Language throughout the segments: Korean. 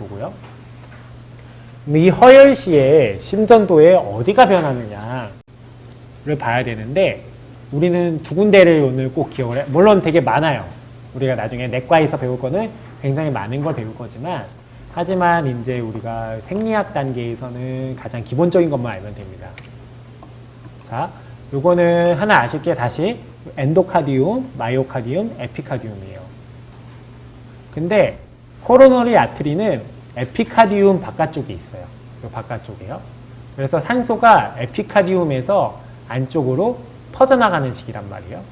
거고요. 이 허혈시의 심전도에 어디가 변하느냐를 봐야 되는데 우리는 두 군데를 오늘 꼭 기억을 해. 물론 되게 많아요. 우리가 나중에 내과에서 배울 거는 굉장히 많은 걸 배울 거지만 하지만 이제 우리가 생리학 단계에서는 가장 기본적인 것만 알면 됩니다. 자, 요거는 하나 아실 게 다시 엔도카디움, 마이오카디움, 에피카디움이에요. 근데 코로너리 아트리는 에피카디움 바깥쪽에 있어요. 요 바깥쪽에요. 그래서 산소가 에피카디움에서 안쪽으로 퍼져나가는 식이란 말이에요.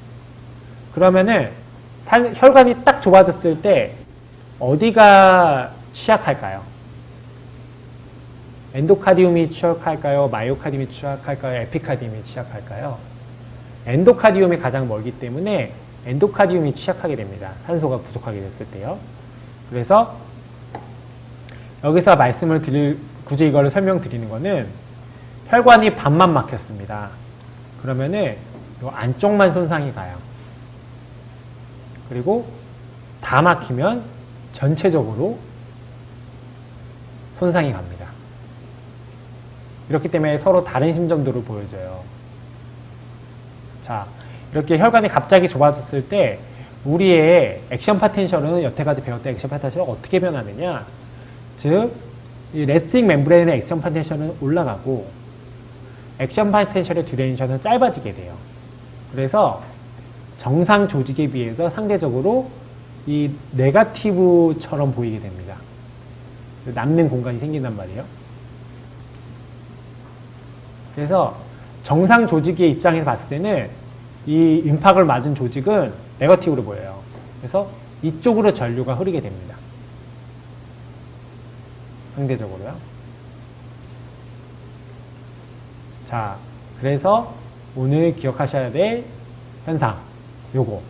그러면은 혈관이 딱 좁아졌을 때 어디가 취약할까요? 엔도카디움이 취약할까요? 마이오카디움이 취약할까요? 에피카디움이 취약할까요? 엔도카디움이 가장 멀기 때문에 엔도카디움이 취약하게 됩니다. 산소가 부족하게 됐을 때요. 그래서 여기서 굳이 이거를 설명드리는 거는 혈관이 반만 막혔습니다. 그러면은 이 안쪽만 손상이 가요. 그리고 다 막히면 전체적으로 손상이 갑니다. 이렇기 때문에 서로 다른 심전도를 보여줘요. 자, 이렇게 혈관이 갑자기 좁아졌을 때 우리의 액션 파텐셜은 여태까지 배웠던 액션 파텐셜은 어떻게 변하느냐? 즉, 이 레스팅 멤브레인의 액션 파텐셜은 올라가고 액션 파텐셜의 듀레이션은 짧아지게 돼요. 그래서 정상 조직에 비해서 상대적으로 이 네거티브처럼 보이게 됩니다. 남는 공간이 생긴단 말이에요. 그래서 정상 조직의 입장에서 봤을 때는 이 임팍을 맞은 조직은 네거티브로 보여요. 그래서 이쪽으로 전류가 흐르게 됩니다. 상대적으로요. 자, 그래서 오늘 기억하셔야 될 현상, 요거.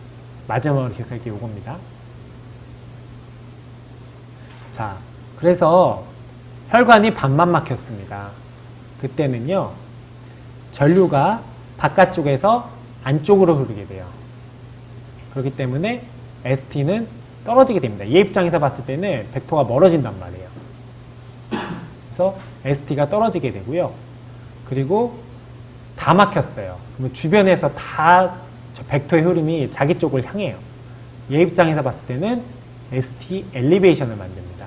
마지막으로 기억할 게 요겁니다. 자, 그래서 혈관이 반만 막혔습니다. 그때는요, 전류가 바깥쪽에서 안쪽으로 흐르게 돼요. 그렇기 때문에 ST는 떨어지게 됩니다. 얘 입장에서 봤을 때는 벡터가 멀어진단 말이에요. 그래서 ST가 떨어지게 되고요. 그리고 다 막혔어요. 그러면 주변에서 다 저 벡터의 흐름이 자기 쪽을 향해요. 얘 입장에서 봤을 때는 ST 엘리베이션을 만듭니다.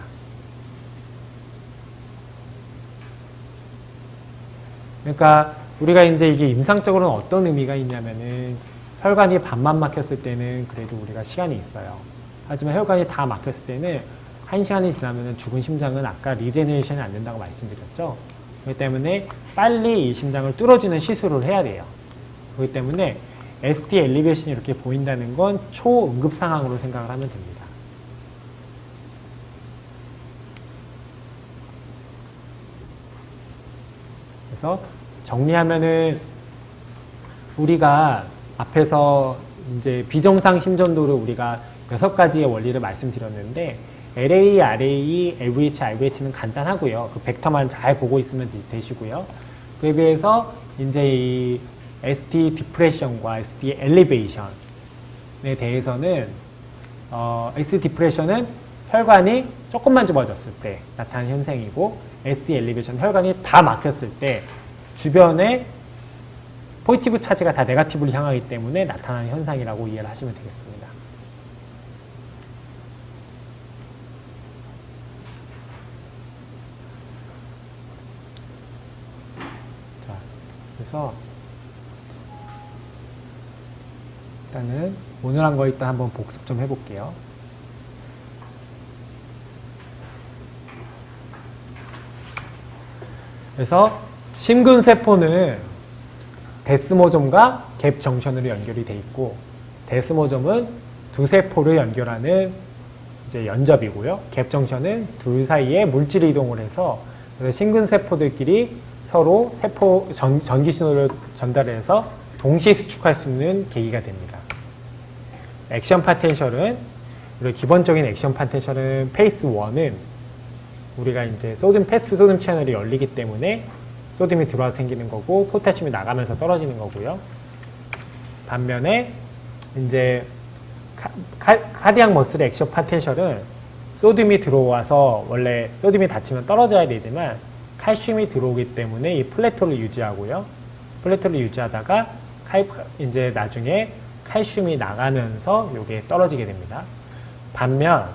그러니까 우리가 이제 이게 임상적으로는 어떤 의미가 있냐면은 혈관이 반만 막혔을 때는 그래도 우리가 시간이 있어요. 하지만 혈관이 다 막혔을 때는 1시간이 지나면 죽은 심장은 아까 리제네레이션이 안 된다고 말씀드렸죠. 그렇기 때문에 빨리 이 심장을 뚫어주는 시술을 해야 돼요. 그렇기 때문에 ST 엘리베이션이 이렇게 보인다는 건 초응급 상황으로 생각을 하면 됩니다. 그래서 정리하면은 우리가 앞에서 이제 비정상 심전도를 우리가 6가지의 원리를 말씀드렸는데 LA, RA, LVH, RVH는 간단하고요. 그 벡터만 잘 보고 있으면 되시고요. 그에 비해서 이제 이 ST 디프레션과 ST 엘리베이션에 대해서는 ST 디프레션은 혈관이 조금만 좁아졌을 때 나타나는 현상이고 ST 엘리베이션 혈관이 다 막혔을 때 주변에 포지티브 차지가 다 네거티브를 향하기 때문에 나타나는 현상이라고 이해를 하시면 되겠습니다. 자, 그래서 일단은 오늘 한 거 일단 한번 복습 좀 해볼게요. 그래서 심근세포는 데스모점과 갭 정션으로 연결이 돼 있고 데스모점은 두 세포를 연결하는 이제 연접이고요. 갭 정션은 둘 사이에 물질 이동을 해서 그래서 심근세포들끼리 서로 세포 전기 신호를 전달해서 동시에 수축할 수 있는 계기가 됩니다. 액션 파텐셜은 기본적인 액션 파텐셜은 페이스 1은 우리가 이제 소듐 채널이 열리기 때문에 소듐이 들어와서 생기는 거고 포타슘이 나가면서 떨어지는 거고요. 반면에 이제 카디악 머슬의 액션 파텐셜은 소듐이 들어와서 원래 소듐이 닫히면 떨어져야 되지만 칼슘이 들어오기 때문에 이 플래토를 유지하고요. 플래토를 유지하다가 이제 나중에 칼슘이 나가면서 이게 떨어지게 됩니다. 반면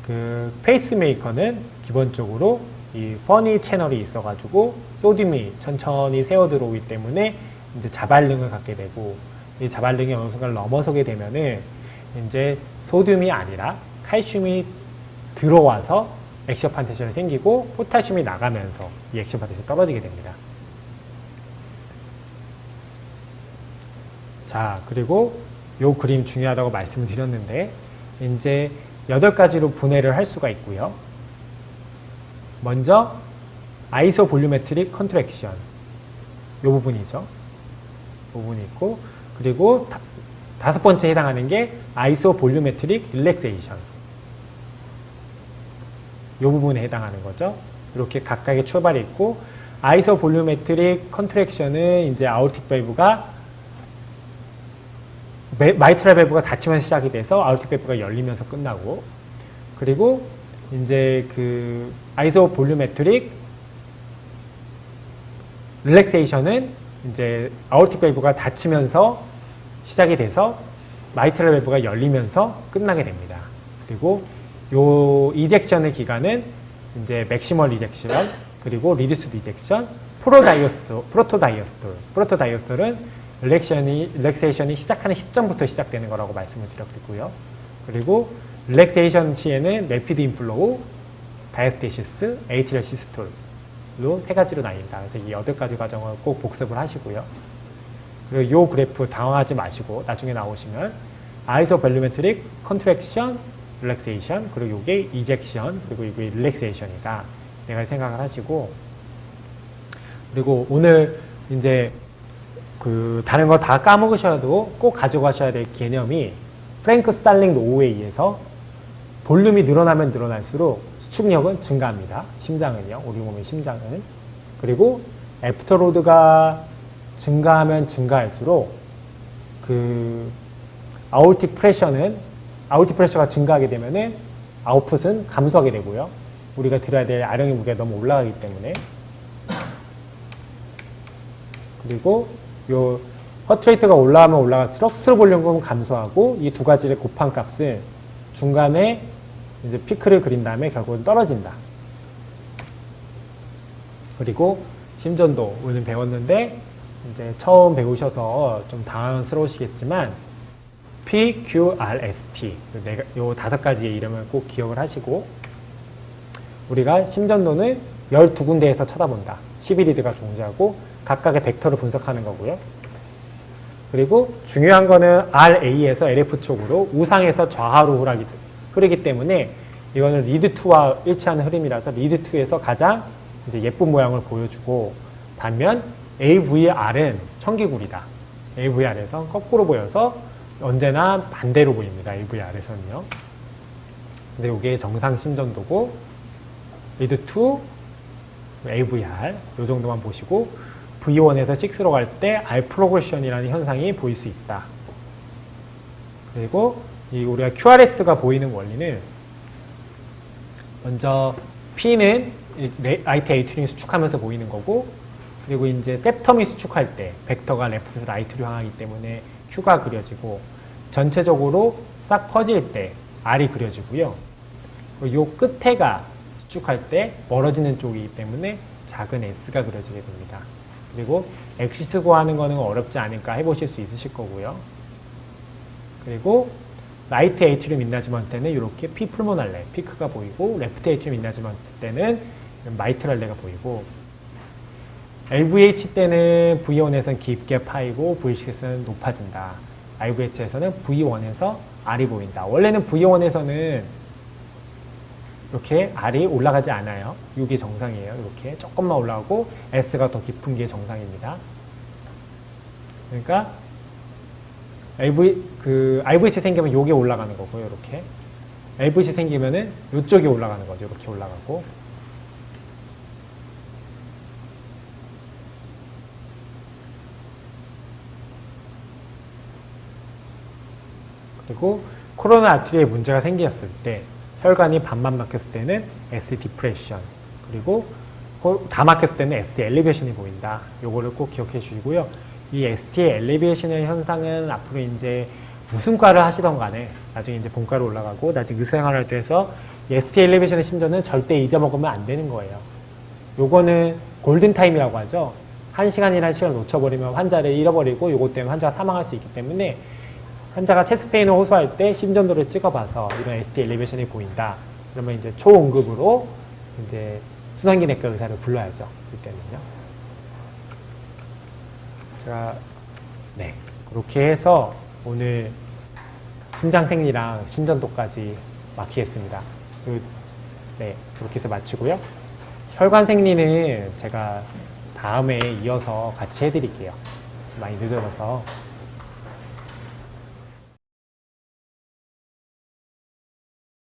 그 페이스메이커는 기본적으로 이 퍼니 채널이 있어가지고 소듐이 천천히 새어 들어오기 때문에 이제 자발능을 갖게 되고 이 자발능이 어느 순간 넘어서게 되면은 이제 소듐이 아니라 칼슘이 들어와서 액시오판 텐션이 생기고 포타슘이 나가면서 이 액시오판 텐션이 떨어지게 됩니다. 자, 그리고 요 그림 중요하다고 말씀을 드렸는데 이제 8가지로 분해를 할 수가 있고요. 먼저 아이소볼루메트릭 컨트랙션 요 부분이죠. 요 부분이 있고 그리고 5번째 해당하는 게 아이소볼루메트릭 릴렉세이션 요 부분에 해당하는 거죠. 이렇게 각각의 출발이 있고 아이소볼루메트릭 컨트랙션은 이제 아오르틱 밸브가 마이트랄 밸브가 닫히면서 시작이 돼서 아오르틱 밸브가 열리면서 끝나고 그리고 이제 그 아이소볼루메트릭 릴렉세이션은 이제 아오르틱 밸브가 닫히면서 시작이 돼서 마이트랄 밸브가 열리면서 끝나게 됩니다. 그리고 요 이젝션의 기간은 이제 맥시멀 이젝션 그리고 리듀스드 이젝션 프로토다이어스톨은 릴렉세이션이 시작하는 시점부터 시작되는 거라고 말씀을 드렸고요. 그리고 릴렉세이션 시에는 레피드 인플로우, 다이스테시스, 에이트리얼 시스톨로 3가지로 나뉜다. 그래서 이 8가지 과정을 꼭 복습을 하시고요. 그리고 요 그래프 당황하지 마시고 나중에 나오시면 아이소볼루메트릭 컨트랙션, 릴렉세이션 그리고 이게 이젝션 그리고 이게 릴렉세이션이다. 내가 생각을 하시고 그리고 오늘 이제 그 다른 거 다 까먹으셔도 꼭 가져가셔야 될 개념이 프랭크 스탈링 노우에 의해서 볼륨이 늘어나면 늘어날수록 수축력은 증가합니다. 심장은요. 우리 몸의 심장은. 그리고 애프터로드가 증가하면 증가할수록 그 아오르틱 프레셔가 증가하게 되면은 아웃풋은 감소하게 되고요. 우리가 들어야 될 아령의 무게가 너무 올라가기 때문에. 그리고 요 허트레이트가 올라가면 올라갈수록 스스로 볼륨은 감소하고 이 2가지를 곱한 값은 중간에 이제 피크를 그린 다음에 결국은 떨어진다. 그리고 심전도 오늘 배웠는데 이제 처음 배우셔서 좀 당황스러우시겠지만 PQRST 요 5가지의 이름을 꼭 기억을 하시고 우리가 심전도는 12군데에서 쳐다본다. 11리드가 존재하고 각각의 벡터를 분석하는 거고요. 그리고 중요한 거는 RA에서 LF 쪽으로 우상에서 좌하로 흐르기 때문에 이거는 리드2와 일치하는 흐름이라서 리드2에서 가장 이제 예쁜 모양을 보여주고 반면 AVR은 청기구리다. AVR에서 거꾸로 보여서 언제나 반대로 보입니다. AVR에서는요. 근데 이게 정상 심전도고 리드2, AVR 요 정도만 보시고 V1에서 6로 갈 때 R 프로그레션이라는 현상이 보일 수 있다. 그리고 이 우리가 QRS가 보이는 원리는 먼저 P는 라이트 에이트링이 수축하면서 보이는 거고 그리고 이제 셉텀이 수축할 때 벡터가 레프트에서 라이트로 향하기 때문에 Q가 그려지고 전체적으로 싹 퍼질 때 R이 그려지고요. 요 끝에가 수축할 때 멀어지는 쪽이기 때문에 작은 S가 그려지게 됩니다. 그리고 엑시스 구하는 거는 어렵지 않을까 해보실 수 있으실 거고요. 그리고 라이트 에이트리움 인나지먼트 때는 이렇게 P 풀모날레, 피크가 보이고 레프트 에이트리움 인나지먼트 때는 마이트랄레가 보이고 LVH 때는 V1에서는 깊게 파이고 V6에서는 높아진다. IVH에서는 V1에서 R이 보인다. 원래는 V1에서는 이렇게 R이 올라가지 않아요. 이게 정상이에요. 이렇게 조금만 올라가고 S가 더 깊은 게 정상입니다. 그러니까 IVC 생기면 이게 올라가는 거고요. 이렇게 LVC 생기면은 이쪽이 올라가는 거죠. 이렇게 올라가고 그리고 코로나 아트리에 문제가 생겼을 때 혈관이 반만 막혔을 때는 ST 디프레션, 그리고 다 막혔을 때는 ST 엘리베이션이 보인다. 요거를 꼭 기억해 주시고요. 이 ST 엘리베이션의 현상은 앞으로 이제 무슨 과를 하시던 간에 나중에 이제 본과로 올라가고 나중에 의사생활할 때에서 ST 엘리베이션의 심전은 절대 잊어먹으면 안 되는 거예요. 요거는 골든타임이라고 하죠. 1시간이라는 시간을 놓쳐버리면 환자를 잃어버리고 요것 때문에 환자가 사망할 수 있기 때문에 환자가 체스트페인을 호소할 때 심전도를 찍어봐서 이런 ST 엘리베이션이 보인다. 그러면 이제 초응급으로 이제 순환기내과 의사를 불러야죠. 이때는요. 제가 네 그렇게 해서 오늘 심장생리랑 심전도까지 마치겠습니다. 네 그렇게 해서 마치고요. 혈관생리는 제가 다음에 이어서 같이 해드릴게요. 많이 늦어져서.